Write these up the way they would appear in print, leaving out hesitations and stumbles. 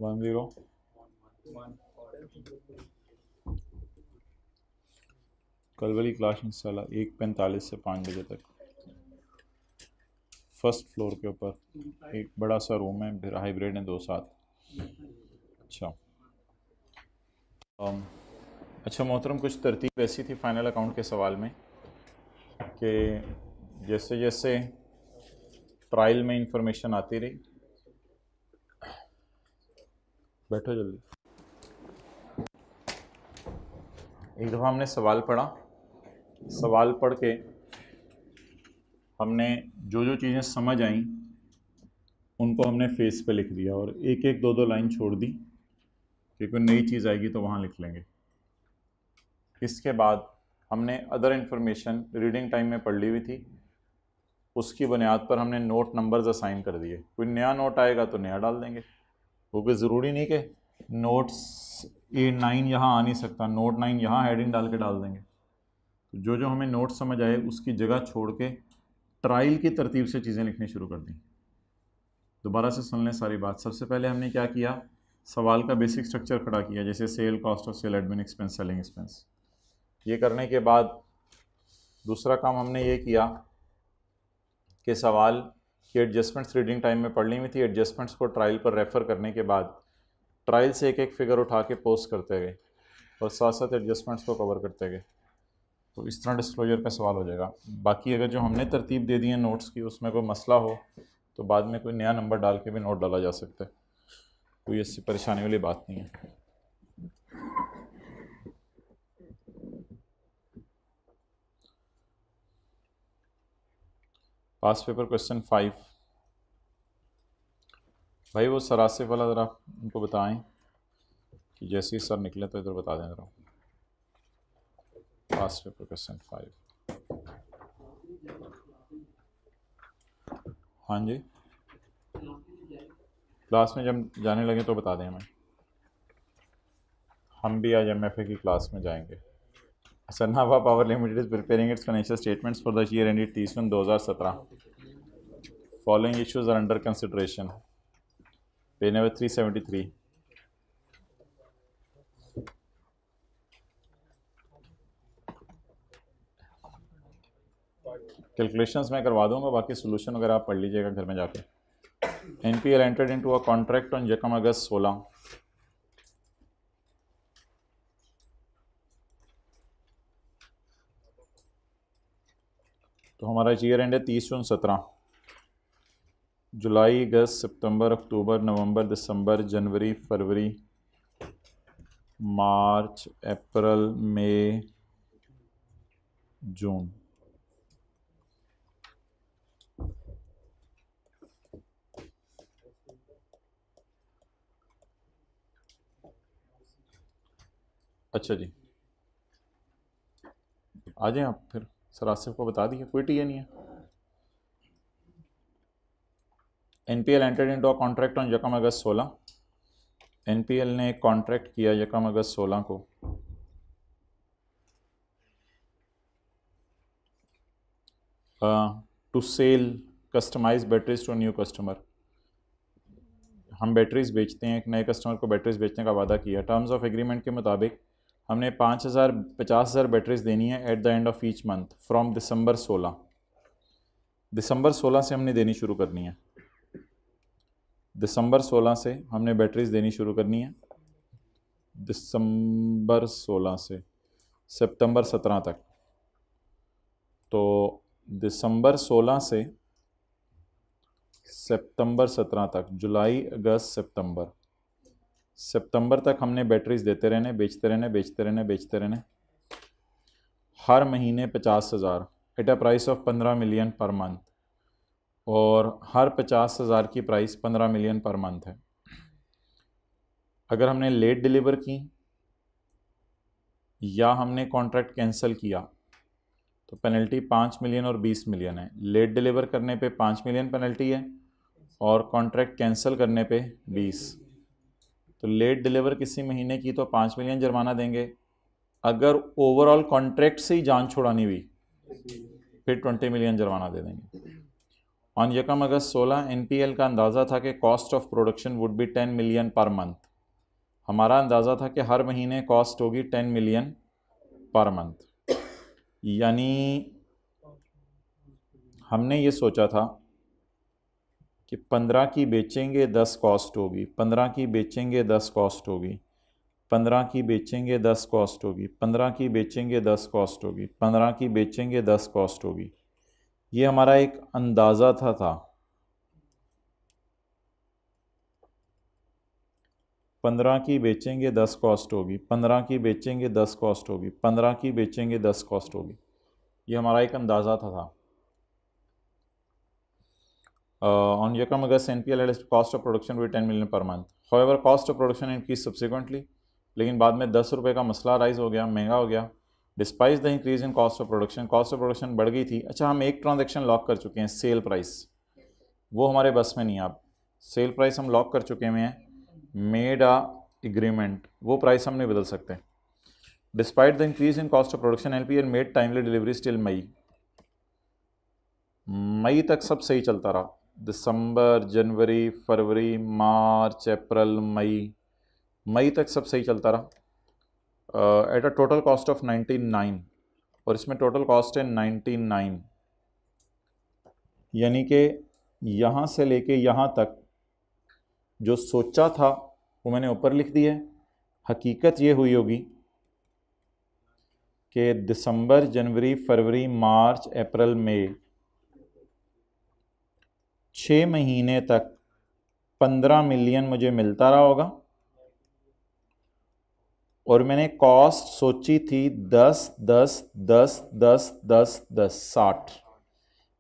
10 कल वाली क्लास इंशाल्लाह 1:45 से 5 बजे तक फर्स्ट फ्लोर के ऊपर एक बड़ा सा रूम है, फिर हाइब्रिड हैं 2 साथ। अच्छा अच्छा मोहतरम, कुछ तरतीब ऐसी थी फाइनल अकाउंट के सवाल में कि जैसे जैसे ट्रायल में इंफॉर्मेशन आती रही, बैठो जल्दी, एक दफ़ा हमने सवाल पढ़ा, सवाल पढ़ के हमने जो जो चीज़ें समझ आईं उनको हमने फेस पे लिख दिया और एक एक दो दो लाइन छोड़ दी कि कोई नई चीज़ आएगी तो वहाँ लिख लेंगे। इसके बाद हमने अदर इन्फॉर्मेशन रीडिंग टाइम में पढ़ ली हुई थी, उसकी बुनियाद पर हमने नोट नंबर्स असाइन कर दिए। कोई नया नोट आएगा तो नया डाल देंगे, वो कोई ज़रूरी नहीं कि नोट्स A9 यहाँ आ नहीं सकता, नोट 9 यहाँ हेडिंग डाल के डाल देंगे। तो जो जो हमें नोट समझ आए उसकी जगह छोड़ के ट्रायल की तरतीब से चीज़ें लिखनी शुरू कर दी। दोबारा से सुन लें सारी बात। सबसे पहले हमने क्या किया, सवाल का बेसिक स्ट्रक्चर खड़ा किया, जैसे sale, cost of sale, admin expense, selling expense. ये करने के बाद दूसरा काम हमने ये किया कि सवाल की एडजस्टमेंट्स रीडिंग टाइम में पढ़ ली हुई थी, एडजस्टमेंट्स को ट्रायल पर रेफ़र करने के बाद ट्रायल से एक एक फिगर उठा के पोस्ट करते गए और साथ साथ एडजस्टमेंट्स को कवर करते गए। तो इस तरह डिस्क्लोजर का सवाल हो जाएगा। बाकी अगर जो हमने तरतीब दे दी है नोट्स की उसमें कोई मसला हो तो बाद में कोई नया नंबर डाल के भी नोट डाला जा सकता है, कोई ऐसी परेशानी वाली बात नहीं है। पास पेपर क्वेश्चन 5 भाई वो सरासिफ वाला ज़रा उनको बताएं कि जैसे ही सर निकले तो इधर बता दें ज़रा। पास पेपर क्वेश्चन 5। हाँ जी, क्लास में जब जाने लगे तो बता दें हमें, हम भी आज MFA की क्लास में जाएंगे। Sannava power limited is preparing its financial statements for the year ended 30/1/2017। Following issues are under consideration. Page number 373। Calculations मैं करवा दूंगा, बाकी सोल्यूशन वगैरह आप पढ़ लीजिएगा घर में जाके। NPL entered into a contract on यकम अगस्त 16। तो हमारा ईयर एंड है 30/जून/17। जुलाई, अगस्त, सितंबर, अक्टूबर, नवंबर, दिसंबर, जनवरी, फरवरी, मार्च, अप्रैल, मई, जून। अच्छा जी, आ जाएं आप फिर। सर आसिफ को बता दिया, कोई टीए नहीं है। NPL entered into a contract on यकम अगस्त 16। NPL ने एक कॉन्ट्रैक्ट किया यकम अगस्त 16 को to sell customised batteries to new customer. हम बैटरीज बेचते हैं, एक नए कस्टमर को बैटरीज बेचने का वादा किया। टर्म्स ऑफ एग्रीमेंट के मुताबिक हमने 50,000 बैटरीज देनी है at the end of each month from December 16। दिसंबर 16 से हमने देनी शुरू करनी है। दिसंबर 16 से हमने बैटरीज देनी शुरू करनी है, दिसंबर 16 से सितंबर 17 तक। तो दिसंबर 16 से सितंबर 17 तक, जुलाई, अगस्त, सितंबर तक हमने बैटरीज देते रहने, बेचते रहने, बेचते रहने, बेचते रहने। हर महीने 50,000 at a price of 15 million per month, और हर 50,000 की प्राइस 15 मिलियन पर मंथ है। अगर हमने लेट डिलीवर की या हमने कॉन्ट्रैक्ट कैंसिल किया तो पेनल्टी 5 मिलियन और 20 मिलियन है। लेट डिलीवर करने पे 5 मिलियन पेनल्टी है और कॉन्ट्रैक्ट कैंसिल करने पे 20। तो लेट डिलीवर किसी महीने की तो 5 मिलियन जुर्माना देंगे, अगर ओवरऑल कॉन्ट्रैक्ट से ही जान छुड़ानी हुई फिर 20 मिलियन जुर्माना दे देंगे। ऑन यकम अगस्त 16 NPL का अंदाज़ा था कि cost of production would be 10 million per month. हमारा अंदाज़ा था कि हर महीने कॉस्ट होगी 10 मिलियन पर मंथ, यानी हमने ये सोचा था कि 15 की बेचेंगे 10 कॉस्ट होगी, 15 की बेचेंगे 10 कॉस्ट होगी, 15 की बेचेंगे 10 कॉस्ट होगी, 15 की बेचेंगे 10 कॉस्ट होगी, 15 की बेचेंगे 10 कॉस्ट होगी। ये हमारा एक अंदाज़ा था 15 की बेचेंगे 10 कॉस्ट होगी, 15 की बेचेंगे 10 कॉस्ट होगी, 15 की बेचेंगे 10 कॉस्ट होगी। ये हमारा एक अंदाज़ा था। ऑन यकम अगस्त NPL कॉस्ट ऑफ प्रोडक्शन भी 10 million per month. However cost of production increase subsequently, लेकिन बाद में 10 रुपये का मसला राइज हो गया, महंगा हो गया। Despite the increase in cost of production, cost of production बढ़ गई थी। अच्छा, हम एक ट्रांजेक्शन लॉक कर चुके हैं, सेल प्राइस, वो हमारे बस में नहीं है। अब सेल प्राइस हम लॉक कर चुके हुए हैं, मेड अ एग्रीमेंट, वो प्राइस हम नहीं बदल सकते। Despite the increase in cost of production NPL made timely delivery still मई तक सब सही चलता रहा। दिसंबर, जनवरी, फरवरी, मार्च, अप्रैल, मई तक सब सही चलता रहा। Eight a total cost of 99, और इसमें टोटल कॉस्ट है 99, यानी कि यहाँ से लेके यहाँ तक जो सोचा था वो मैंने ऊपर लिख दिया है। हकीकत ये हुई होगी कि दिसंबर, जनवरी, फरवरी, मार्च, अप्रैल, मई 6 महीने तक 15 मिलियन मुझे मिलता रहा होगा, और मैंने कॉस्ट सोची थी 10 10 10 10 10 10 60,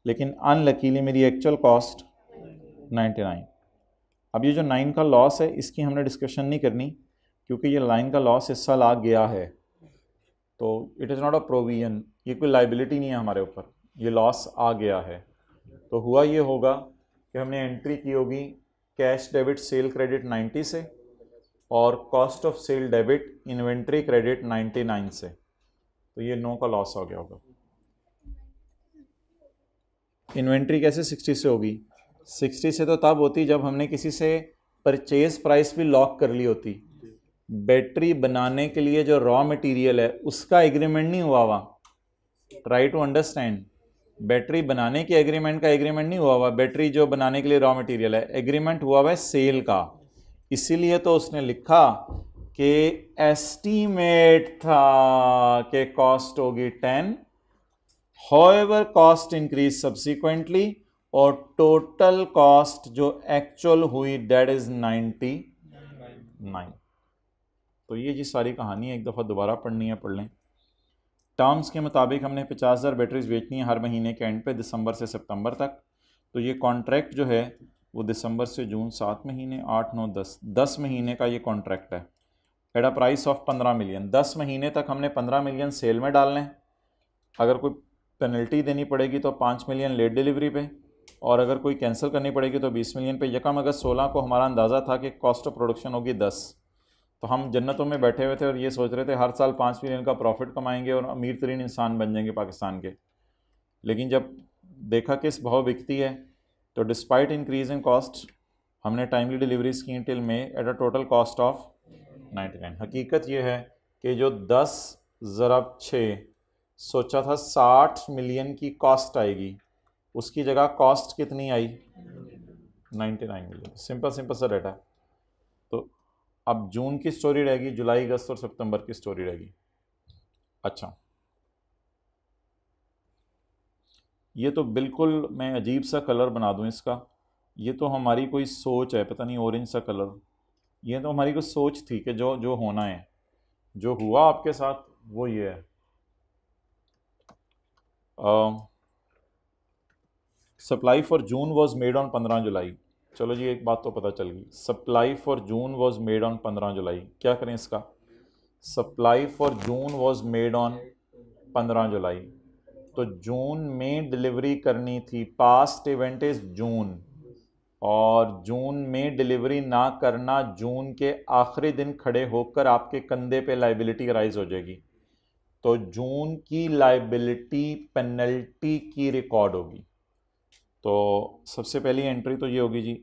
लेकिन अनलकीली मेरी एक्चुअल कॉस्ट 99। अब ये जो 9 का लॉस है इसकी हमने डिस्कशन नहीं करनी, क्योंकि ये लाइन का लॉस इस साल आ गया है, तो it is not a provision, ये कोई लाइबिलिटी नहीं है हमारे ऊपर, ये लॉस आ गया है। तो हुआ ये होगा कि हमने एंट्री की होगी कैश डेबिट सेल क्रेडिट 90 से, और cost of sale debit inventory credit 99 से, तो ये 9 का लॉस हो गया होगा। इन्वेंट्री कैसे 60 से होगी? 60 से तो तब होती जब हमने किसी से परचेज प्राइस भी लॉक कर ली होती। बैटरी बनाने के लिए जो रॉ मटेरियल है उसका एग्रीमेंट नहीं हुआ हुआ, ट्राई टू अंडरस्टैंड। बैटरी बनाने के एग्रीमेंट का एग्रीमेंट नहीं हुआ हुआ, बैटरी जो बनाने के लिए रॉ मटेरियल है, एग्रीमेंट हुआ हुआ है सेल का। इसीलिए तो उसने लिखा कि एस्टीमेट था कि कॉस्ट होगी 10, हाउएवर कॉस्ट इंक्रीज सब्सिक्वेंटली, और टोटल कॉस्ट जो एक्चुअल हुई दैट इज 99। तो ये जी सारी कहानी है, एक दफ़ा दोबारा पढ़नी है, पढ़ लें। टर्म्स के मुताबिक हमने 50,000 बैटरीज बेचनी है हर महीने के एंड पे, दिसंबर से सितंबर तक। तो ये कॉन्ट्रैक्ट जो है वो दिसंबर से जून 7 महीने, 8 9 10 महीने का ये कॉन्ट्रैक्ट है। At a price of 15 million, 10 महीने तक हमने 15 मिलियन सेल में डालने हैं। अगर कोई पेनल्टी देनी पड़ेगी तो 5 मिलियन लेट डिलीवरी पे, और अगर कोई कैंसिल करनी पड़ेगी तो 20 मिलियन पे। यकम अगस्त 16 को हमारा अंदाज़ा था कि कॉस्ट ऑफ प्रोडक्शन होगी 10, तो हम जन्नतों में बैठे हुए थे और ये सोच रहे थे हर साल 5 मिलियन का प्रॉफिट कमाएंगे और अमीर तरीन इंसान बन जाएंगे पाकिस्तान के। लेकिन जब देखा कि इस भाव बिकती है, तो डिस्पाइट इंक्रीज इन कॉस्ट हमने टाइमली डिलीवरी स्कीम टिल में eight a total cost of 99। हकीकत ये है कि जो 10 ज़रब 6 सोचा था 60 मिलियन की कॉस्ट आएगी, उसकी जगह कॉस्ट कितनी आई? 99 मिलियन। सिंपल सा डाटा। तो अब जून की स्टोरी रहेगी, जुलाई, अगस्त और सितंबर की स्टोरी रहेगी। अच्छा, ये तो बिल्कुल मैं अजीब सा कलर बना दूं इसका, ये तो हमारी कोई सोच है, पता नहीं ऑरेंज सा कलर, ये तो हमारी कोई सोच थी कि जो जो होना है, जो हुआ आपके साथ वो ये है। Supply for June was made on 15 जुलाई। चलो जी, एक बात तो पता चल गई, supply for June was made on 15 जुलाई। क्या करें इसका? Supply for June was made on 15 जुलाई, तो जून में डिलीवरी करनी थी, पास्ट इवेंट इज जून, और जून में डिलीवरी ना करना जून के आखिरी दिन खड़े होकर आपके कंधे पे लाइबिलिटी राइज हो जाएगी। तो जून की लाइबिलिटी पेनल्टी की रिकॉर्ड होगी। तो सबसे पहली एंट्री तो ये होगी जी,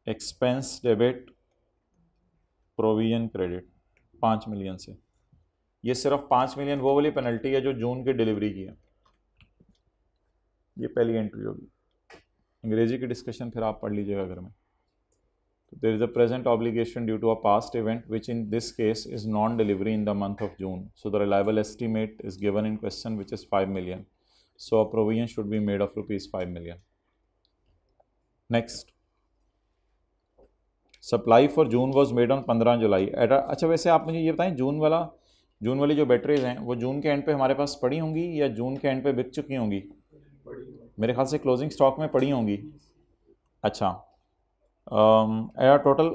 expense debit provision credit 5 million से। ये सिर्फ 5 मिलियन वो वाली पेनल्टी है जो जून की डिलीवरी की है, ये पहली एंट्री होगी। अंग्रेजी की डिस्कशन फिर आप पढ़ लीजिएगा घर में। तो there is a present obligation due to a past event which in this case is non delivery in the month of June, so the reliable estimate is given in question which is 5 million, so a provision should be made of ₹5 million. Next, supply for June was made on 15 July at. अच्छा वैसे आप मुझे ये बताएं, जून वाली जो batteries हैं वो जून के एंड पे हमारे पास पड़ी होंगी या जून के एंड पे बिक चुकी होंगी? मेरे ख्याल से क्लोजिंग स्टॉक में पड़ी होंगी। अच्छा, total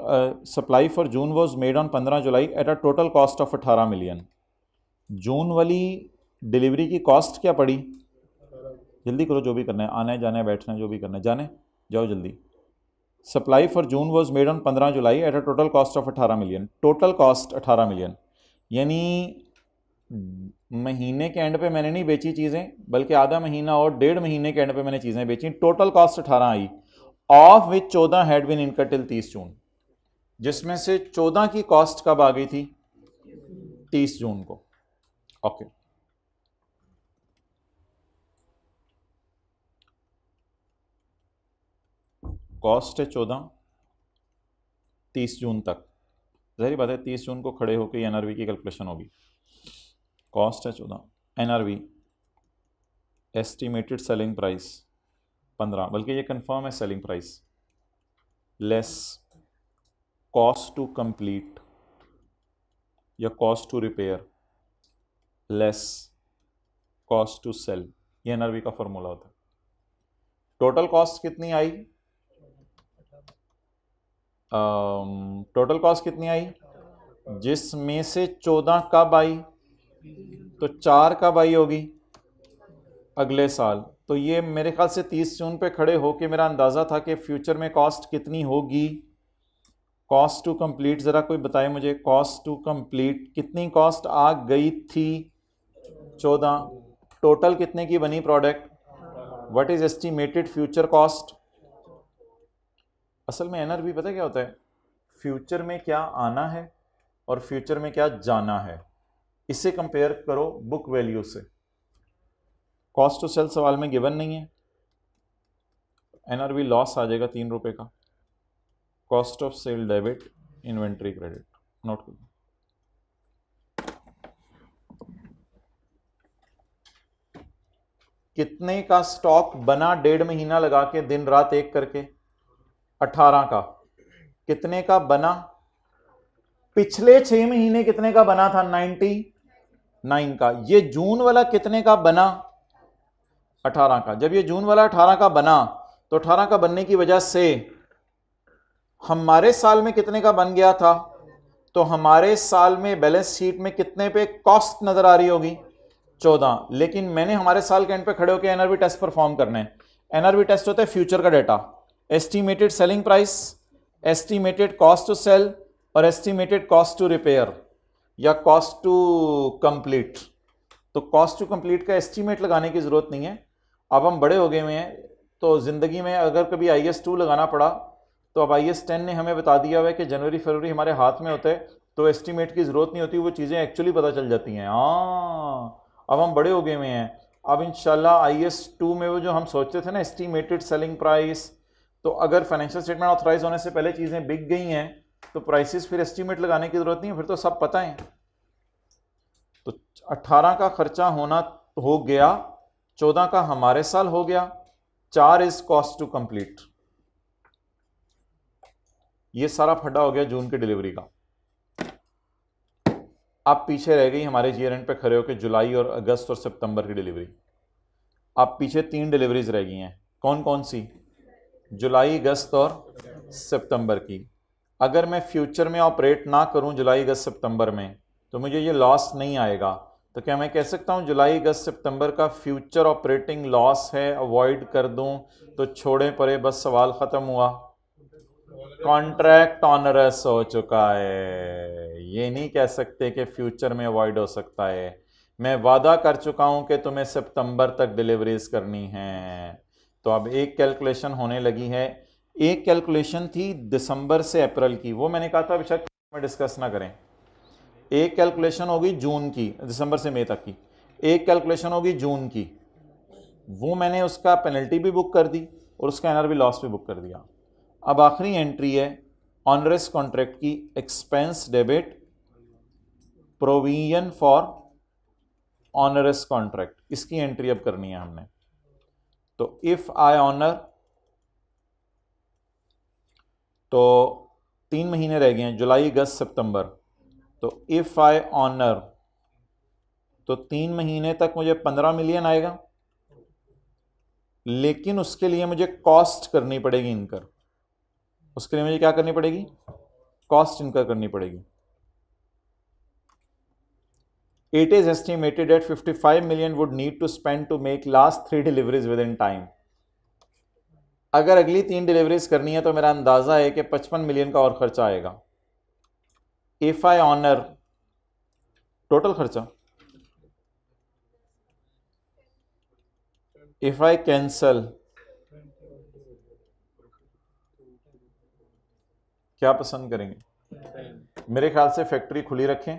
supply for June was made on 15 July at a total cost of 18 million. जून वाली डिलीवरी की कॉस्ट क्या पड़ी? जल्दी करो, जो भी करना है, आना है जाना है बैठना है, जो भी करना है, जाने जाओ जल्दी। Supply for June was made on 15 July at a total cost of 18 million. Total cost 18 million, यानी महीने के एंड पे मैंने नहीं बेची चीज़ें, बल्कि आधा महीना और 1.5 महीने के एंड पे मैंने चीज़ें बेची। टोटल कॉस्ट 18 आई, of which 14 had been incurred till 30 June, जिसमें से 14 की कॉस्ट कब आ गई थी? 30 जून को। ओके, कॉस्ट है 14, 30 जून तक। ज़ाहिर बात है 30 जून को खड़े होकर एनआरवी की कैलकुलेशन होगी। कॉस्ट है 14, एनआरवी एस्टिमेटेड सेलिंग प्राइस 15, बल्कि ये कंफर्म है selling price, less cost to complete या cost to repair less cost to sell, ये एनआरवी का फॉर्मूला होता है। टोटल कॉस्ट कितनी आई? टोटल कॉस्ट कितनी आई, जिसमें से 14 कब आई? तो 4 कब आई होगी? अगले साल। तो ये मेरे ख्याल से 30 जून पे खड़े होके मेरा अंदाज़ा था कि फ्यूचर में कॉस्ट कितनी होगी। कॉस्ट टू कंप्लीट ज़रा कोई बताए मुझे, कॉस्ट टू कंप्लीट कितनी कॉस्ट आ गई थी? 14। टोटल कितने की बनी product? What is estimated future cost? असल में एनआरवी पता क्या होता है, फ्यूचर में क्या आना है और फ्यूचर में क्या जाना है, इसे कंपेयर करो बुक वैल्यू से। कॉस्ट टू सेल सवाल में गिवन नहीं है, एनआरवी लॉस आ जाएगा 3 रुपए का। Cost of sale debit inventory credit, note करो। कितने का स्टॉक बना 1.5 महीना लगा के दिन रात एक करके? 18 का। कितने का बना? पिछले 6 महीने कितने का बना था? 99 का। ये जून वाला कितने का बना? 18 का। जब ये जून वाला 18 का बना तो 18 का बनने की वजह से हमारे साल में कितने का बन गया था? तो हमारे साल में बैलेंस शीट में कितने पे कॉस्ट नजर आ रही होगी? 14। लेकिन मैंने हमारे साल के एंड पे खड़े होकर एनआरवी टेस्ट परफॉर्म करने हैं। एनआरवी टेस्ट होता है फ्यूचर का data, estimated selling price, estimated cost to sell और एस्टिमेटेड कॉस्ट टू रिपेयर या कॉस्ट टू कंप्लीट। तो कॉस्ट टू कंप्लीट का एस्टिमेट लगाने की जरूरत नहीं है। अब हम बड़े हो गए हुए हैं, तो जिंदगी में अगर कभी IAS 2 लगाना पड़ा तो अब IAS 10 ने हमें बता दिया हुआ है कि जनवरी फरवरी हमारे हाथ में होता है, तो एस्टिमेट की जरूरत नहीं होती, वो चीजें एक्चुअली पता चल जाती हैं। अब हम बड़े हो गए हुए हैं, अब इंशाल्लाह IAS 2 में वो जो हम सोचते थे ना एस्टिमेटेड सेलिंग प्राइस, तो अगर फाइनेंशियल स्टेटमेंट ऑथराइज होने से पहले चीजें बिक गई हैं तो प्राइसेस फिर एस्टिमेट लगाने की जरूरत नहीं है, फिर तो सब पता है। तो 18 का खर्चा होना हो गया, 14 का हमारे साल हो गया, 4 इज कॉस्ट टू कंप्लीट। ये सारा फड्डा हो गया जून की डिलीवरी का। अब पीछे रह गई हमारे ईयर एंड पे खड़े होकर जुलाई और अगस्त और सितंबर की डिलीवरी। अब पीछे 3 डिलीवरीज रह गई हैं, कौन कौन सी? जुलाई, अगस्त और सितंबर की। अगर मैं फ्यूचर में ऑपरेट ना करूं जुलाई, अगस्त, सितंबर में, तो मुझे ये लॉस नहीं आएगा। तो क्या मैं कह सकता हूं जुलाई, अगस्त, सितंबर का फ्यूचर ऑपरेटिंग लॉस है, अवॉइड कर दूं तो छोड़े परे, बस सवाल खत्म हुआ, कॉन्ट्रैक्ट ऑनरस हो चुका है। ये नहीं कह सकते कि फ्यूचर में अवॉइड हो सकता है। मैं वादा कर चुका हूं कि तुम्हें सितंबर तक डिलीवरीज करनी है, तो अब एक कैलकुलेशन होने लगी है। एक कैलकुलेशन थी दिसंबर से अप्रैल की, वो मैंने कहा था बेशक में डिस्कस ना करें। एक कैलकुलेशन होगी जून की, दिसंबर से मई तक की। एक कैलकुलेशन होगी जून की, वो मैंने उसका पेनल्टी भी बुक कर दी और उसका एनआरवी लॉस भी बुक कर दिया। अब आखिरी एंट्री है ऑनरेस कॉन्ट्रैक्ट की, expense debit provision for onerous contract, इसकी एंट्री अब करनी है हमने। तो इफ आई ऑनर, तो 3 महीने रह गए हैं, जुलाई अगस्त सितंबर। तो इफ आई ऑनर, तो 3 महीने तक मुझे 15 मिलियन आएगा, लेकिन उसके लिए मुझे कॉस्ट करनी पड़ेगी इनकर। उसके लिए मुझे क्या करनी पड़ेगी? कॉस्ट इनकर करनी पड़ेगी। It is estimated that 55 million would need to spend to make last 3 deliveries within time. अगर अगली 3 डिलीवरीज करनी है तो मेरा अंदाजा है कि 55 मिलियन का और खर्चा आएगा। इफ आई ऑनर, टोटल खर्चा, इफ आई कैंसल, क्या पसंद करेंगे? मेरे ख्याल से फैक्ट्री खुली रखें,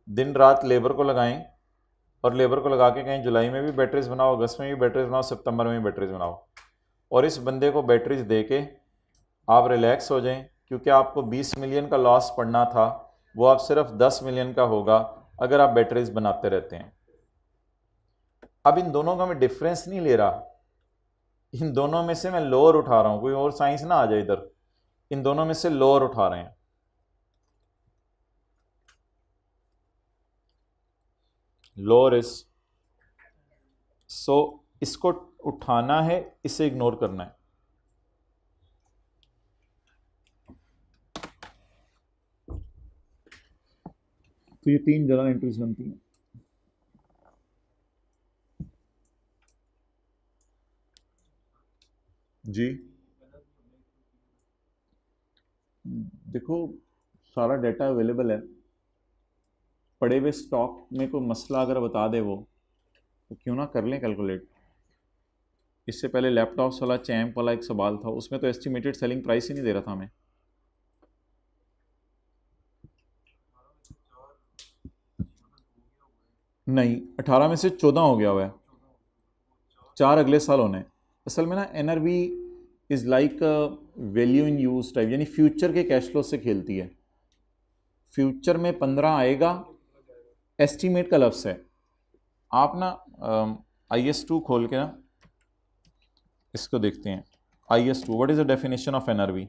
दिन रात लेबर को लगाएं, और लेबर को लगा के कहें जुलाई में भी बैटरीज बनाओ, अगस्त में भी बैटरीज बनाओ, सितंबर में भी बैटरीज बनाओ, और इस बंदे को बैटरीज दे के आप रिलैक्स हो जाएं, क्योंकि आपको 20 मिलियन का लॉस पड़ना था, वो आप सिर्फ 10 मिलियन का होगा अगर आप बैटरीज बनाते रहते हैं। अब इन दोनों का मैं डिफरेंस नहीं ले रहा, इन दोनों में से मैं लोअर उठा रहा हूं, कोई और साइंस ना आ जाए इधर। इन दोनों में से लोअर उठा रहे हैं। लोअर इज, सो इसको उठाना है, इसे इग्नोर करना है। तो ये 3 जर्नल एंट्रीज बनती हैं। जी देखो, सारा डाटा अवेलेबल है, पड़े हुए स्टॉक में कोई मसला अगर बता दे वो, तो क्यों ना कर लें कैलकुलेट। इससे पहले लैपटॉप्स वाला चैम्प वाला एक सवाल था, उसमें तो एस्टिमेटेड सेलिंग प्राइस ही नहीं दे रहा था हमें। नहीं, 18 में से 14 हो गया हुआ है, 4 अगले साल होने हैं। असल में ना NRV is like value in use type, यानी फ्यूचर के कैश फ्लो से खेलती है। फ्यूचर में 15 आएगा, एस्टीमेट का लफ्ज़ है। आप ना IS2 खोल के ना इसको देखते हैं। IS2, what is the definition of NRV?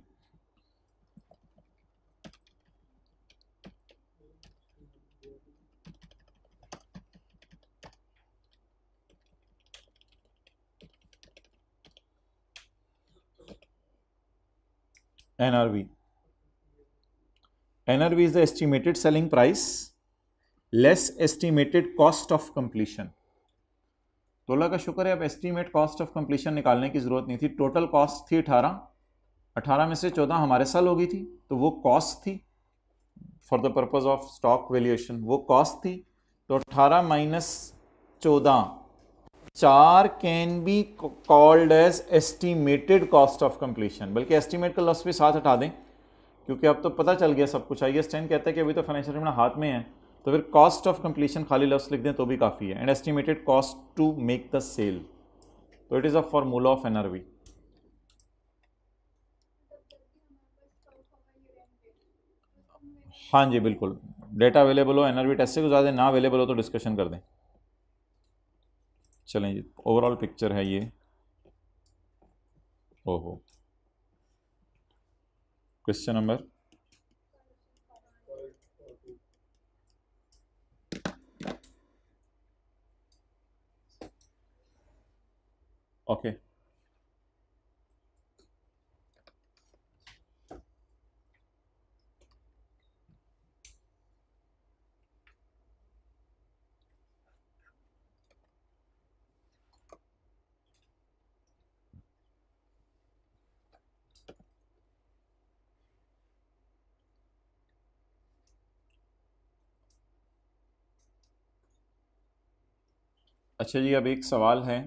NRV is the estimated selling price less estimated cost of completion। तो अल्लाह का शुक्र है अब एस्टीमेट कॉस्ट ऑफ कंप्लीशन निकालने की जरूरत नहीं थी। टोटल कॉस्ट थी 18 में से 14 हमारे साल हो गई थी, तो वो कॉस्ट थी for the purpose of stock valuation, वो कॉस्ट थी। तो 18 minus 14, 4 can be called as estimated cost of completion, बल्कि एस्टीमेट का लफ्ज़ भी साथ हटा दें, क्योंकि अब तो पता चल गया सब कुछ। IAS 10 कहता है कि अभी तो फाइनेंशियल स्टेटमेंट हाथ में है, तो फिर कॉस्ट ऑफ कंप्लीशन खाली लफ्ज़ लिख दें तो भी काफ़ी है। And estimated cost to make the sale, तो it is a formula of NRV. हाँ जी बिल्कुल, डेटा अवेलेबल हो, एनआरवी टेस्ट से गुजार दें, ना अवेलेबल हो तो डिस्कशन कर दें। चलें जी, ओवरऑल पिक्चर है ये। ओहो, क्वेश्चन नंबर ओके। अच्छा जी, अब एक सवाल है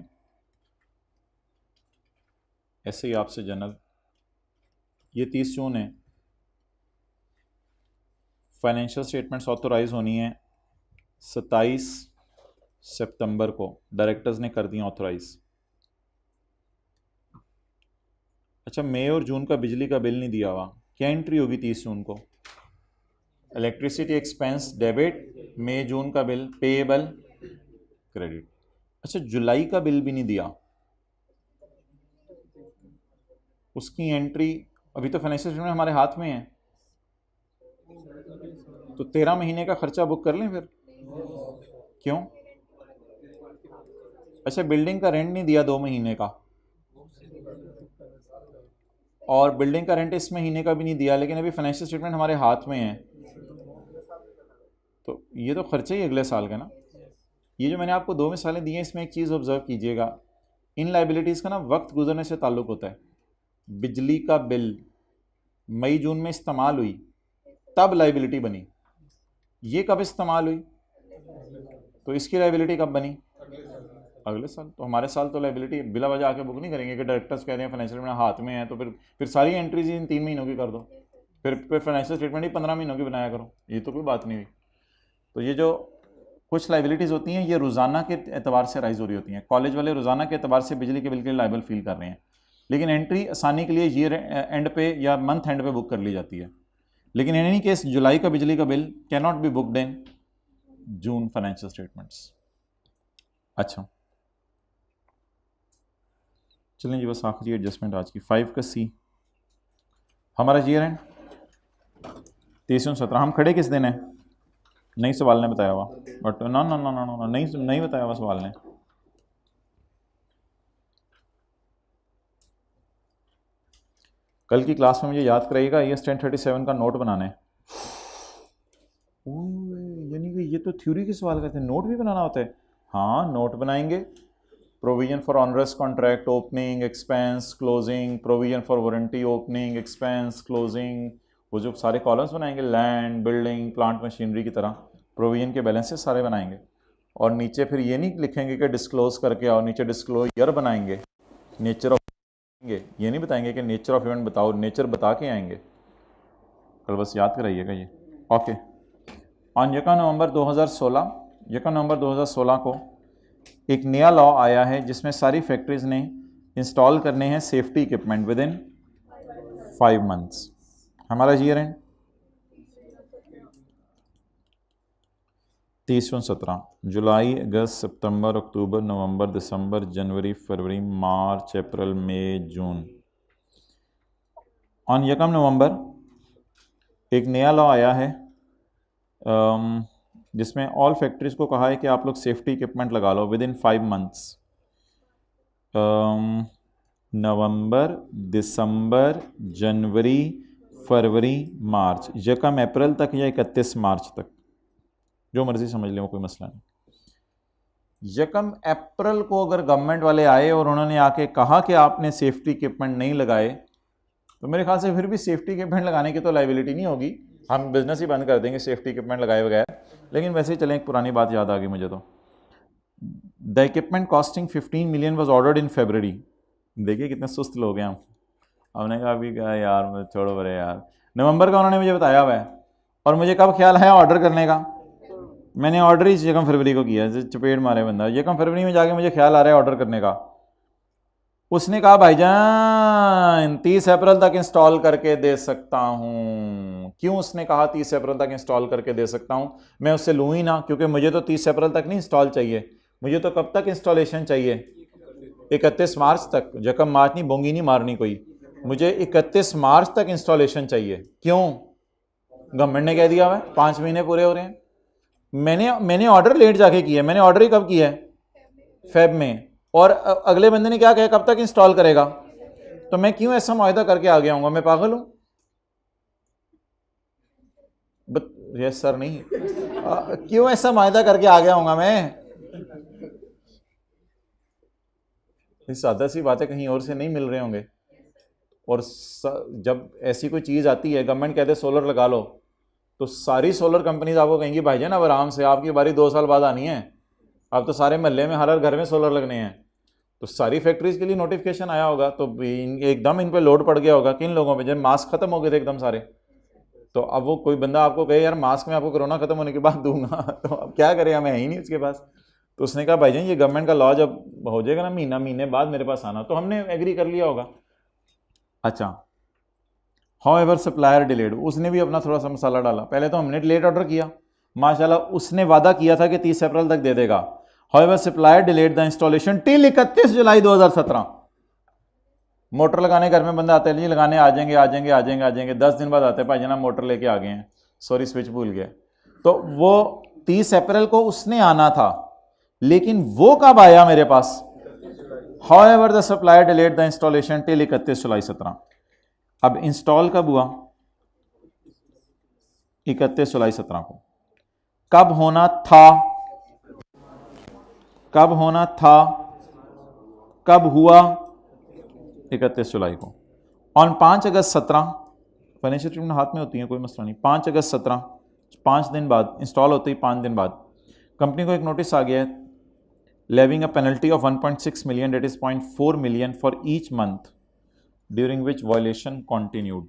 ऐसे ही आपसे जनरल, ये 30 जून है, फाइनेंशियल स्टेटमेंट्स ऑथोराइज होनी है 27 सितंबर को, डायरेक्टर्स ने कर दी ऑथोराइज। अच्छा, मई और जून का बिजली का बिल नहीं दिया हुआ, क्या एंट्री होगी 30 जून को? इलेक्ट्रिसिटी एक्सपेंस डेबिट, मई जून का बिल पेएबल क्रेडिट। अच्छा, जुलाई का बिल भी नहीं दिया, उसकी एंट्री अभी तो फाइनेंशियल स्टेटमेंट हमारे हाथ में है, तो 13 महीने का खर्चा बुक कर लें फिर, क्यों? अच्छा, बिल्डिंग का रेंट नहीं दिया 2 महीने का, और बिल्डिंग का रेंट इस महीने का भी नहीं दिया, लेकिन अभी फाइनेंशियल स्टेटमेंट हमारे हाथ में है, तो ये तो खर्चे ही अगले साल का ना। ये जो मैंने आपको 2 मिसालें दी हैं, इसमें एक चीज़ ऑब्जर्व कीजिएगा, इन लाइबिलिटीज़ का ना वक्त गुजरने से ताल्लुक़ होता है। बिजली का बिल मई जून में इस्तेमाल हुई, तब लाइबिलिटी बनी, ये कब इस्तेमाल हुई, तो इसकी लाइबिलिटी कब बनी? अगले साल। तो हमारे साल तो लाइबिलिटी बिला वजह आके बुक नहीं करेंगे कि डायरेक्टर्स कह रहे हैं फाइनेंशियल स्टेटमेंट हाथ में है, तो फिर सारी एंट्रीज इन 3 महीनों की कर दो, फिर फाइनेंशियल स्टेटमेंट ही 15 महीनों की बनाया करो, ये तो कोई बात नहीं हुई। तो ये जो कुछ लाइबिलिटीज़ होती हैं, ये रोज़ाना के एतबार से राइज हो रही होती हैं। कॉलेज वाले रोज़ाना के एतबार से बिजली के बिल के लिए लाइबल फील कर रहे हैं, लेकिन एंट्री आसानी के लिए ईयर एंड पे या मंथ एंड पे बुक कर ली जाती है। लेकिन इन एनी केस जुलाई का बिजली का bill can not be booked in June financial statements. अच्छा चलें जी, बस आखिरी एडजस्टमेंट आज की 5 का सी, हमारा ईयर एंड 23/17, हम खड़े किस दिन है? नहीं सवाल ने बताया हुआ, बट ना ना ना ना ना नहीं बताया हुआ सवाल ने। कल की क्लास में मुझे याद कराइएगा, IAS 1037 का नोट बनाना है। यानी कि ये तो थ्योरी के सवाल करते हैं, नोट भी बनाना होता है? हाँ, नोट बनाएंगे। Provision for onerous contract opening expense closing, provision for warranty opening expense closing, वो जो सारे कॉलम्स बनाएंगे, लैंड बिल्डिंग प्लांट मशीनरी की तरह प्रोविजन के बैलेंसेस सारे बनाएंगे। और नीचे फिर ये नहीं लिखेंगे कि डिस्क्लोज करके आओ, नीचे डिस्क्लोजर बनाएंगे, नेचर ऑफ, ये नहीं बताएंगे कि नेचर ऑफ इवेंट बताओ, नेचर बता के आएंगे। कल बस याद कराइएगा ये। ओके, ऑन 1 नवंबर 2016 को एक नया लॉ आया है जिसमें सारी फैक्ट्रीज ने इंस्टॉल करने हैं सेफ्टी इक्विपमेंट विद इन 5 मंथ्स। हमारा ईयर एंड 23/17, जुलाई अगस्त सितंबर अक्टूबर नवंबर दिसंबर जनवरी फरवरी मार्च अप्रैल मई जून। ऑन 1 नवंबर एक नया लॉ आया है जिसमें ऑल फैक्ट्रीज को कहा है कि आप लोग सेफ्टी इक्विपमेंट लगा लो विद इन 5 मंथ्स। नवंबर दिसंबर जनवरी फरवरी मार्च, 1 अप्रैल तक या 31 मार्च तक, जो मर्जी समझ लें, वो कोई मसला नहीं। 1 अप्रैल को अगर गवर्नमेंट वाले आए और उन्होंने आके कहा कि आपने सेफ्टी इक्विपमेंट नहीं लगाए, तो मेरे ख्याल से फिर भी सेफ्टी इक्विपमेंट लगाने की तो लाइबिलिटी नहीं होगी, हम बिजनेस ही बंद कर देंगे सेफ्टी इक्विपमेंट लगाए बगैर। लेकिन वैसे ही चलें, एक पुरानी बात याद आ गई मुझे, तो the equipment costing 15 million was ordered in February. देखिए कितने सुस्त लोग हैं हम, हमने कहा अभी क्या यार, छोड़ो बरे यार, नवंबर का उन्होंने मुझे बताया हुआ है, और मुझे कब ख्याल आया ऑर्डर करने का? मैंने ऑर्डर ही 1 फरवरी को किया, चपेट मारे बंदा, 1 फरवरी में जाके मुझे ख्याल आ रहा है ऑर्डर करने का। उसने कहा भाईजान 30 अप्रैल तक इंस्टॉल करके दे सकता हूं। क्यों उसने कहा 30 अप्रैल तक इंस्टॉल करके दे सकता हूं? मैं उससे लूँ ही ना, क्योंकि मुझे तो 30 अप्रैल तक नहीं इंस्टॉल चाहिए, मुझे तो कब तक इंस्टॉलेशन चाहिए? 31 मार्च तक। 1 मार्च नहीं, बोंगी नहीं मारनी कोई, मुझे 31 मार्च तक इंस्टॉलेशन चाहिए। क्यों? गवर्नमेंट ने कह दिया हुआ है 5 महीने पूरे हो रहे हैं। मैंने ऑर्डर लेट जाके किया, मैंने ऑर्डर ही कब किया है? फेब में, और अगले बंदे ने क्या कहा कब तक इंस्टॉल करेगा? तो मैं क्यों ऐसा मुआहदा करके आ गया हूँ? मैं पागल हूँ? यस सर नहीं, क्यों ऐसा मुआहदा करके आ गया हूँ मैं? इस सादा सी बातें कहीं और से नहीं मिल रहे होंगे। और जब ऐसी कोई चीज़ आती है, गवर्नमेंट कहते सोलर लगा लो, तो सारी सोलर कंपनीज आपको कहेंगी भाईजान अब आराम से, आपकी बारी 2 साल बाद आनी है, अब तो सारे महल्ले में हर घर में सोलर लगने हैं। तो सारी फैक्ट्रीज के लिए नोटिफिकेशन आया होगा, तो एकदम इन पे लोड पड़ गया होगा। किन लोगों पे? जब मास्क खत्म हो गए थे एकदम सारे, तो अब वो कोई बंदा आपको कहे यार मास्क में आपको कोरोना खत्म होने के बाद दूंगा तो अब क्या करें, हमें है ही नहीं उसके पास। तो उसने कहा भाईजान ये गवर्नमेंट का लॉ जब हो जाएगा ना, महीने बाद मेरे पास आना, तो हमने एग्री कर लिया होगा। अच्छा, हाउएवर सप्लायर डिलेड, उसने भी अपना थोड़ा सा मसाला डाला। पहले तो हमने लेट ऑर्डर किया, माशाल्लाह उसने वादा किया था कि 30 अप्रैल तक दे देगा। However supplier delayed the installation till 31 July 2017। Motor लगाने घर में बंदा आता है, जी लगाने आ जाएंगे आ जाएंगे आ जाएंगे आ जाएंगे, 10 दिन बाद आते हैं भाई जनाब मोटर लेके आ गए हैं, सॉरी स्विच भूल गए। तो वो 30 अप्रैल को उसने आना था, लेकिन वो कब आया मेरे पास? However the supplier delayed the installation till 31 July 17। अब इंस्टॉल कब हुआ? 31 जुलाई 17 को। कब होना था? कब होना था? कब हुआ? 31 जुलाई को। ऑन 5 अगस्त 17, फाइनेंशियल स्टेटमेंट हाथ में होती है, कोई मसला नहीं। 5 अगस्त 17, 5 दिन बाद इंस्टॉल होते ही 5 दिन बाद कंपनी को एक नोटिस आ गया है, levying a penalty of 1.6 million, that is 0.4 million for each month during which violation continued.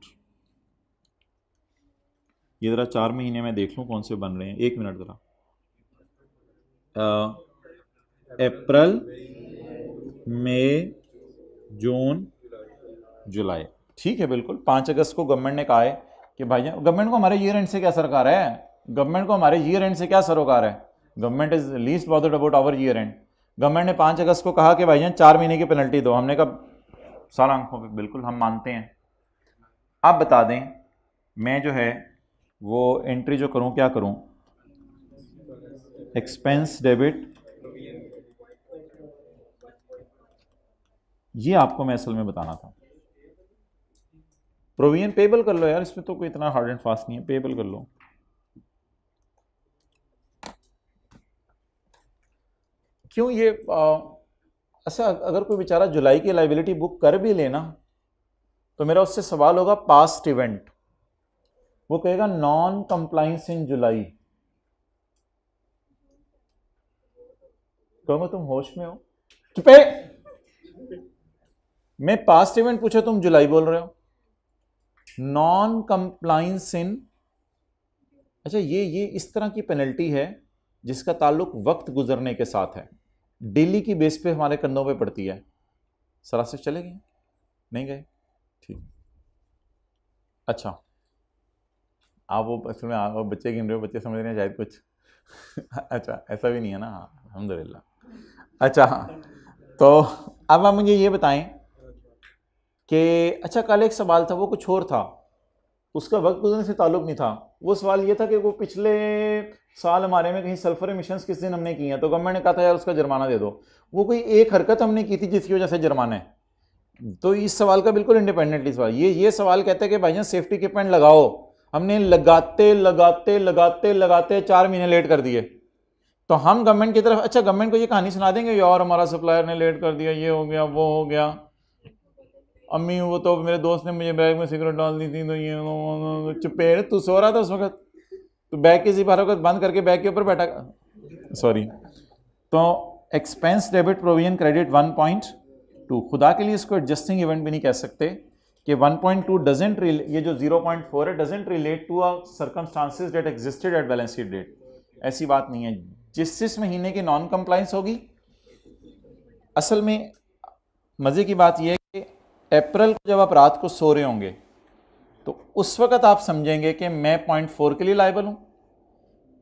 ये जरा 4 महीने में देख लूं कौन से बन रहे हैं, 1 मिनट जरा। अप्रैल, मई, जून, जुलाई, ठीक है बिल्कुल। 5 अगस्त को गवर्नमेंट ने कहा है कि भाईजान, गवर्नमेंट को हमारे ईयर एंड से क्या सरकार है? गवर्नमेंट को हमारे ईयर एंड से क्या सरोकार है? Government is least bothered about our year end. Government ने 5 अगस्त को कहा कि भाईजान 4 महीने की पेनल्टी दो। हमने कहा सारा आंखों पे, बिल्कुल हम मानते हैं। आप बता दें मैं जो है वो एंट्री जो करूं, क्या करूं? एक्सपेंस डेबिट, ये आपको मैं असल में बताना था। प्रोविजन पेबल कर लो यार, इसमें तो कोई इतना हार्ड एंड फास्ट नहीं है, पेबल कर लो। क्यों ये अच्छा, अगर कोई बेचारा जुलाई की लाइबिलिटी बुक कर भी लेना तो मेरा उससे सवाल होगा पास्ट इवेंट, वो कहेगा नॉन कंप्लायंस इन जुलाई। कहूंगा तुम होश में हो? चुपे, मैं पास्ट इवेंट पूछा तुम जुलाई बोल रहे हो। नॉन कंप्लायंस इन, अच्छा ये इस तरह की पेनल्टी है जिसका ताल्लुक वक्त गुजरने के साथ है, डेली की बेस पे हमारे कंधों पे पड़ती है। सरासिफ चले गए? नहीं गए? ठीक। अच्छा, आप वो असल में आप बच्चे गिन रहे हो, बच्चे समझ रहे हैं शायद कुछ अच्छा ऐसा भी नहीं है ना, अल्हम्दुलिल्लाह। अच्छा तो अब आप मुझे ये बताएं कि अच्छा कल एक सवाल था, वो कुछ और था, उसका वक्त गुजरने से ताल्लुक नहीं था। वो सवाल ये था कि वो पिछले साल हमारे में कहीं सल्फर एमिशंस किस दिन हमने किए हैं, तो गवर्नमेंट ने कहा था यार उसका जुर्माना दे दो। वो कोई एक हरकत हमने की थी जिसकी वजह से जुर्माना है। तो इस सवाल का बिल्कुल इंडिपेंडेंटली सवाल, ये सवाल कहते हैं कि भाईजान सेफ्टी इक्विपमेंट लगाओ, हमने लगाते लगाते लगाते लगाते 4 महीने लेट कर दिए। तो हम गवर्नमेंट की तरफ, अच्छा गवर्नमेंट को ये कहानी सुना देंगे यार हमारा सप्लायर ने लेट कर दिया, ये हो गया वो हो गया, अम्मी वो तो मेरे दोस्त ने मुझे बैग में सिगरेट डाल दी थी, तो ये चुपेड़, तू सो रहा था उस वक्त, तो बैग की जिप हर वक्त बंद करके बैग के ऊपर बैठा, सॉरी। तो एक्सपेंस डेबिट प्रोविजन क्रेडिट 1.2, खुदा के लिए इसको एडजस्टिंग इवेंट भी नहीं कह सकते कि 1.2 डजंट, ये जो 0.4 है doesn't relate to a circumstances that existed at balance sheet date. ऐसी बात नहीं है। जिस महीने की नॉन कंप्लायंस होगी, असल में मजे की बात यह है कि अप्रैल को जब आप रात को सो रहे होंगे तो उस वक्त आप समझेंगे कि मैं 0.4 के लिए लायबल हूं।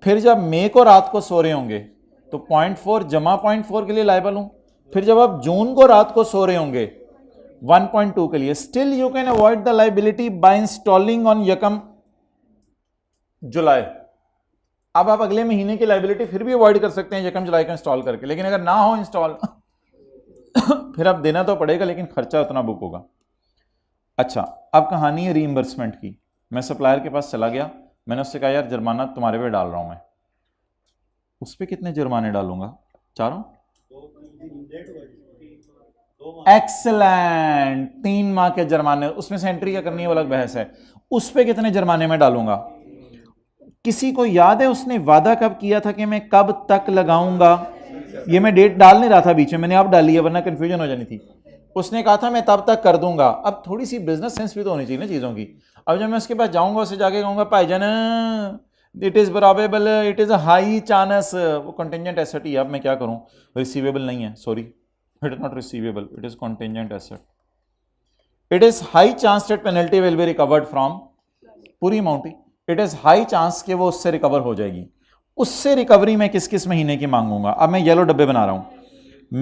फिर जब मई को रात को सो रहे होंगे तो 0.4 जमा 0.4 के लिए लायबल हूं। फिर जब आप जून को रात को सो रहे होंगे 1.2 के लिए। Still you can avoid the liability by installing on यकम जुलाई। अब आप अगले महीने की लायबिलिटी फिर भी अवॉइड कर सकते हैं यकम जुलाई को इंस्टॉल करके, लेकिन अगर ना हो इंस्टॉल फिर आप देना तो पड़ेगा, लेकिन खर्चा उतना बुक होगा। अच्छा, अब कहानी है रीइंबर्समेंट की। मैं सप्लायर के पास चला गया, मैंने उससे कहा यार जुर्माना तुम्हारे पे डाल रहा हूं मैं। उस पर कितने जुर्माने डालूंगा? चारों? एक्सीलेंट, 3 माह के जुर्माने, उसमें से एंट्री क्या करनी है वो अलग बहस है। उस पर कितने जुर्माने में डालूंगा? किसी को याद है उसने वादा कब किया था कि मैं कब तक लगाऊंगा? ये मैं डेट डाल नहीं रहा था बीच में, मैंने अब डाली है वरना कंफ्यूजन हो जानी थी। उसने कहा था मैं तब तक कर दूंगा। अब थोड़ी सी बिजनेस सेंस भी तो होनी चाहिए ना चीज़ों की। अब जब मैं उसके पास जाऊंगा, उससे जाके कहूँगा भाईजान it is probable, it is a high chance, वो कंटिजेंट एसेट ही। अब मैं क्या करूँ, रिसीवेबल नहीं है, sorry it is not receivable, it is contingent asset. It is high chance that penalty will be recovered from, पूरी अमाउंट ही, इट इज़ हाई चांस कि वो उससे रिकवर हो जाएगी। उससे रिकवरी मैं किस किस महीने की मांगूंगा। अब मैं येलो डब्बे बना रहा हूं,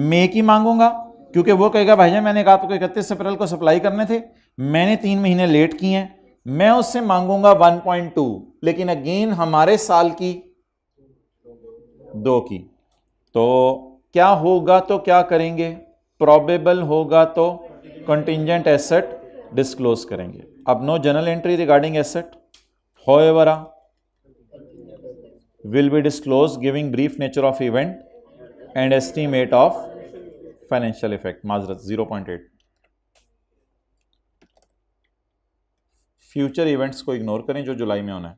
मई की मांगूंगा क्योंकि वो कहेगा भाईजान मैंने कहा आपको 31 अप्रैल को सप्लाई करने थे, मैंने 3 महीने लेट किए हैं, मैं उससे मांगूंगा 1.2, लेकिन अगेन हमारे साल की 2 की। तो क्या होगा, तो क्या करेंगे, प्रोबेबल होगा तो कंटिजेंट एसेट डिस्क्लोज करेंगे। अब no journal entry regarding asset, however will be disclosed giving brief nature of event and estimate of financial effect। माजरत 0.8। फ्यूचर इवेंट्स को इग्नोर करें जो जुलाई में होना है।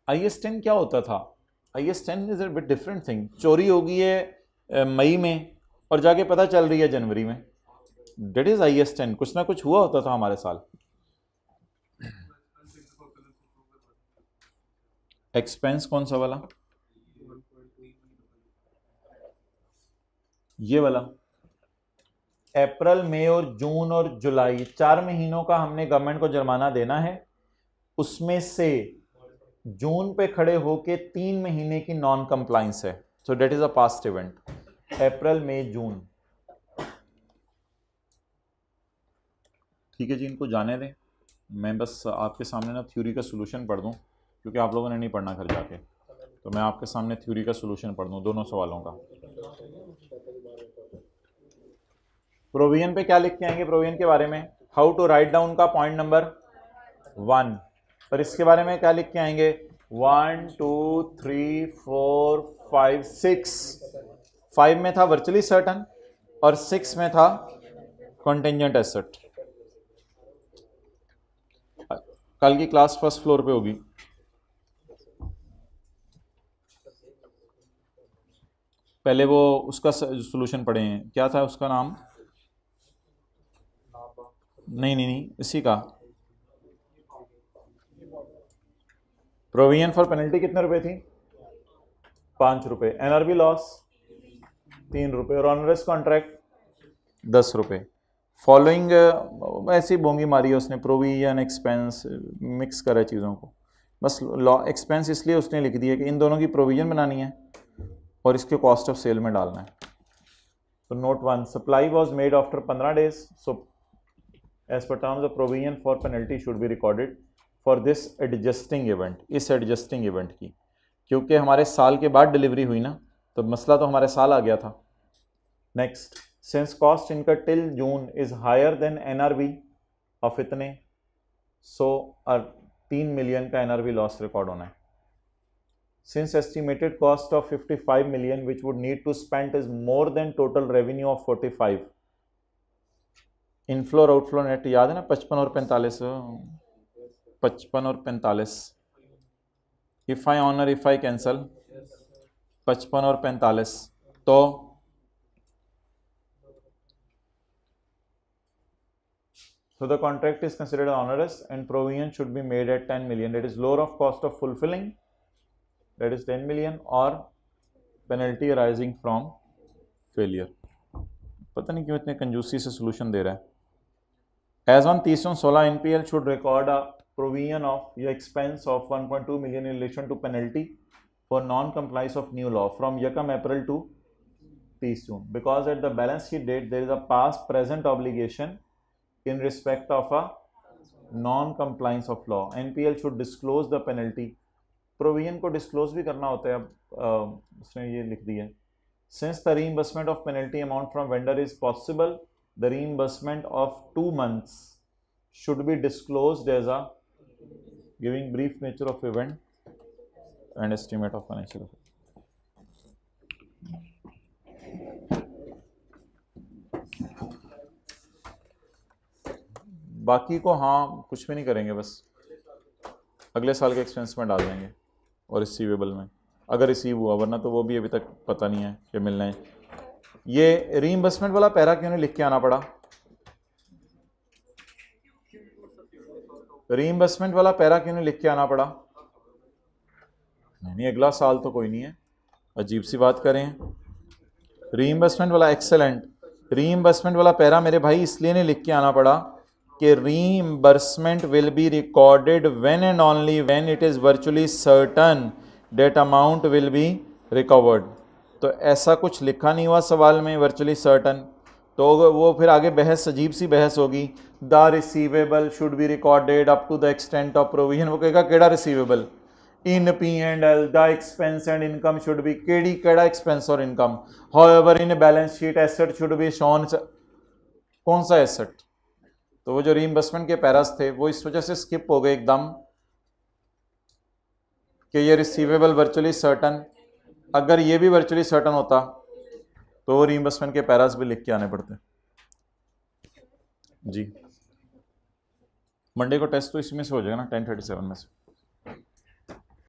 IS-10 क्या होता था, IS-10 is a bit different thing. चोरी होगी है मई में और जाके पता चल रही है जनवरी में, डेट इज IS-10। कुछ ना कुछ हुआ होता था हमारे साल। एक्सपेंस कौन सा वाला, ये वाला। अप्रैल, मई और जून और जुलाई 4 महीनों का हमने गवर्नमेंट को जुर्माना देना है। उसमें से जून पे खड़े होके 3 महीने की नॉन कंप्लाइंस है, so date is a past event. अप्रैल, मई, जून। ठीक है जी, इनको जाने दें। मैं बस आपके सामने ना थ्योरी का सोल्यूशन पढ़ दूं, क्योंकि आप लोगों ने नहीं पढ़ना घर जाके, तो मैं आपके सामने थ्योरी का सोल्यूशन पढ़ दूं दोनों सवालों का। प्रोविजन पे क्या लिख के आएंगे, प्रोविजन के बारे में हाउ टू राइट डाउन का पॉइंट नंबर 1, पर इसके बारे में क्या लिख के आएंगे, 1 2 3 4 5 6। 5 में था वर्चुअली सर्टन और 6 में था कंटिजेंट एसेट। कल की क्लास फर्स्ट फ्लोर पे होगी। पहले वो उसका सॉल्यूशन पढ़े हैं, क्या था उसका नाम, नहीं इसी का। प्रोविजन फॉर पेनल्टी कितने रुपए थी, 5 रुपए। एनआरबी लॉस 3 रुपए और ऑनरस कॉन्ट्रैक्ट 10 रुपए। फॉलोइंग ऐसी बोंगी मारी है उसने, प्रोविजन एक्सपेंस मिक्स करा चीज़ों को। बस लॉ एक्सपेंस इसलिए उसने लिख दिया कि इन दोनों की प्रोविजन बनानी है और इसके कॉस्ट ऑफ सेल में डालना है। तो note 1, supply was made after 15 days, so as per terms of provision for penalty should be recorded for this adjusting event, इस एडजस्टिंग इवेंट की, क्योंकि हमारे साल के बाद डिलीवरी हुई ना, तो मसला तो हमारे साल आ गया था। Next, since cost incurred till June is higher than NRB of इतने, सो 3 मिलियन का एनआरबी लॉस रिकॉर्ड होना है। Since estimated cost of 55 million which would need to spend is more than total revenue of 45, inflow और outflow net याद है ना, 55 और 45, 55 और 45। If I honour if I cancel 55 और 45, तो the contract is considered onerous and provision should be made at 10 million, that is lower of cost of fulfilling, that is 10 million, or penalty arising from failure। पता नहीं क्यों इतने कंजूसी से solution दे रहा है। As on 30/16 NPL should record a provision of your expense of 1.2 million in relation to penalty for non-compliance of new law from 1 April to 30 June, because at the balance sheet date there is a past present obligation in respect of a non-compliance of law। NPL should disclose the penalty, provision को disclose भी करना होता है। अब उसने ये लिख दिया, since the reimbursement of penalty amount from vendor is possible, the reimbursement of 2 months should be disclosed as a giving brief nature of event and estimate of financial. बाकी को हाँ कुछ भी नहीं करेंगे, बस अगले साल के एक्सपेंस में डाल देंगे और रिसीवेबल में, अगर रिसीव हुआ, वरना तो वो भी अभी तक पता नहीं है कि मिलना है। ये रीइंबर्समेंट वाला पैरा क्यों नहीं लिख के आना पड़ा? रीइंबर्समेंट वाला पैरा क्यों नहीं लिख के आना पड़ा? नहीं, अगला साल तो कोई नहीं है, अजीब सी बात करें। रीइंबर्समेंट वाला, एक्सेलेंट। रीइंबर्समेंट वाला पैरा मेरे भाई इसलिए नहीं लिख के आना पड़ा कि reimbursement will be recorded when and only when it is virtually certain that amount will be recovered. तो ऐसा कुछ लिखा नहीं हुआ सवाल में, वर्चुअली सर्टन, तो वो फिर आगे बहस, अजीब सी बहस होगी। The receivable should be recorded up to the extent of provision. वो कहेगा केड़ा receivable? In P and L the expense and income should be, केड़ा एक्सपेंस और इनकम? However in balance sheet asset should be shown. कौन सा asset? तो वो जो रीइंबर्समेंट के पैरास थे वो इस वजह से स्किप हो गए एकदम कि ये रिसीवेबल वर्चुअली सर्टन। अगर ये भी वर्चुअली सर्टन होता तो वो रीइंबर्समेंट के पैरास भी लिख के आने पड़ते। जी मंडे को टेस्ट तो इसमें से हो जाएगा ना, 10:37 में से।